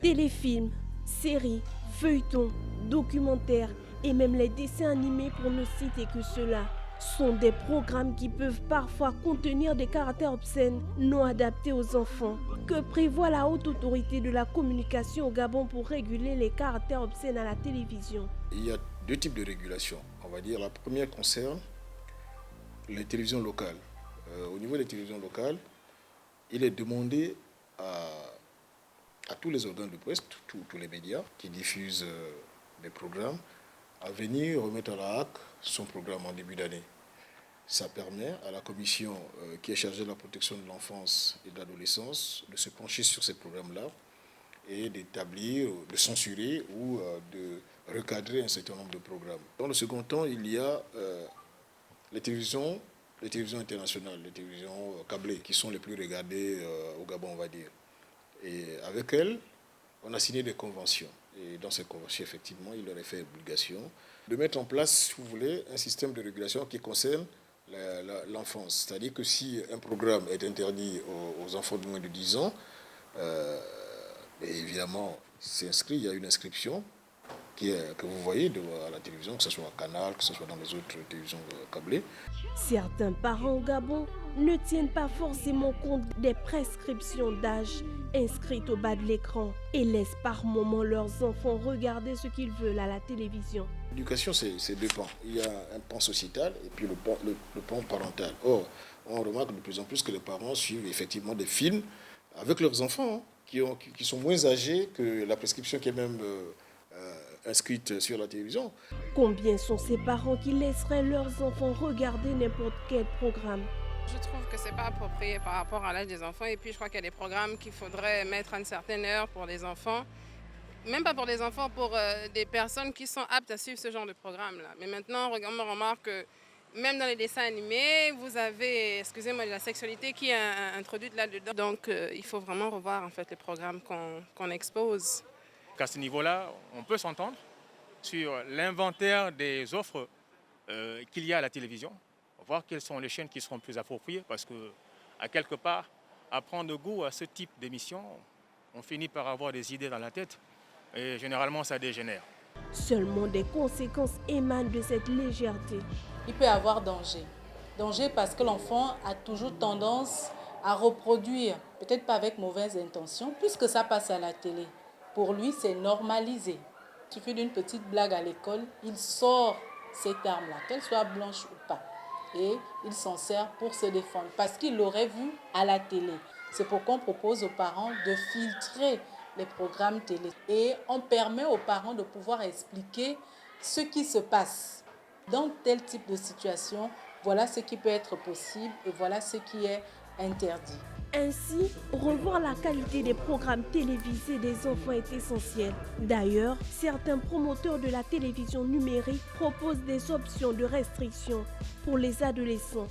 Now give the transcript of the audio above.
Téléfilms, séries, feuilletons, documentaires et même les dessins animés pour ne citer que cela sont des programmes qui peuvent parfois contenir des caractères obscènes non adaptés aux enfants. Que prévoit la haute autorité de la communication au Gabon pour réguler les caractères obscènes à la télévision? Il y a deux types de régulation. On va dire la première concerne les télévisions locales. Au niveau des télévisions locales, il est demandé à tous les organes de presse, tous les médias qui diffusent des programmes, à venir remettre à la HAC son programme en début d'année. Ça permet à la commission qui est chargée de la protection de l'enfance et de l'adolescence de se pencher sur ces programmes-là et d'établir, de censurer ou de recadrer un certain nombre de programmes. Dans le second temps, il y a les télévisions internationales, les télévisions câblées, qui sont les plus regardées au Gabon, on va dire. Et avec elles, on a signé des conventions. Et dans ces conventions, effectivement, il leur est fait obligation de mettre en place, si vous voulez, un système de régulation qui concerne l'enfance. C'est-à-dire que si un programme est interdit aux enfants de moins de 10 ans, évidemment, c'est inscrit, il y a une inscription que vous voyez à la télévision, que ce soit à Canal, que ce soit dans les autres télévisions câblées. Certains parents au Gabon ne tiennent pas forcément compte des prescriptions d'âge inscrites au bas de l'écran et laissent par moments leurs enfants regarder ce qu'ils veulent à la télévision. L'éducation, c'est deux pans. Il y a un pan sociétal et puis le pan parental. Or, on remarque de plus en plus que les parents suivent effectivement des films avec leurs enfants qui sont moins âgés que la prescription qui est même inscrite sur la télévision. Combien sont ces parents qui laisseraient leurs enfants regarder n'importe quel programme? Je trouve que ce n'est pas approprié par rapport à l'âge des enfants. Et puis je crois qu'il y a des programmes qu'il faudrait mettre à une certaine heure pour les enfants. Même pas pour les enfants, pour des personnes qui sont aptes à suivre ce genre de programme-là. Mais maintenant, on remarque que même dans les dessins animés, vous avez, excusez-moi, de la sexualité qui est introduite là-dedans. Donc il faut vraiment revoir en fait les programmes qu'on expose. À ce niveau-là, on peut s'entendre sur l'inventaire des offres qu'il y a à la télévision, voir quelles sont les chaînes qui seront plus appropriées, parce que, à quelque part, à prendre goût à ce type d'émission, on finit par avoir des idées dans la tête et généralement ça dégénère. Seulement des conséquences émanent de cette légèreté. Il peut y avoir danger. Danger parce que l'enfant a toujours tendance à reproduire, peut-être pas avec mauvaise intention, puisque ça passe à la télé. Pour lui, c'est normalisé. Il suffit d'une petite blague à l'école, il sort cette arme-là, qu'elle soit blanche ou pas. Et il s'en sert pour se défendre, parce qu'il l'aurait vu à la télé. C'est pourquoi on propose aux parents de filtrer les programmes télé. Et on permet aux parents de pouvoir expliquer ce qui se passe. Dans tel type de situation, voilà ce qui peut être possible et voilà ce qui est interdit. Ainsi, revoir la qualité des programmes télévisés des enfants est essentiel. D'ailleurs, certains promoteurs de la télévision numérique proposent des options de restriction pour les adolescents.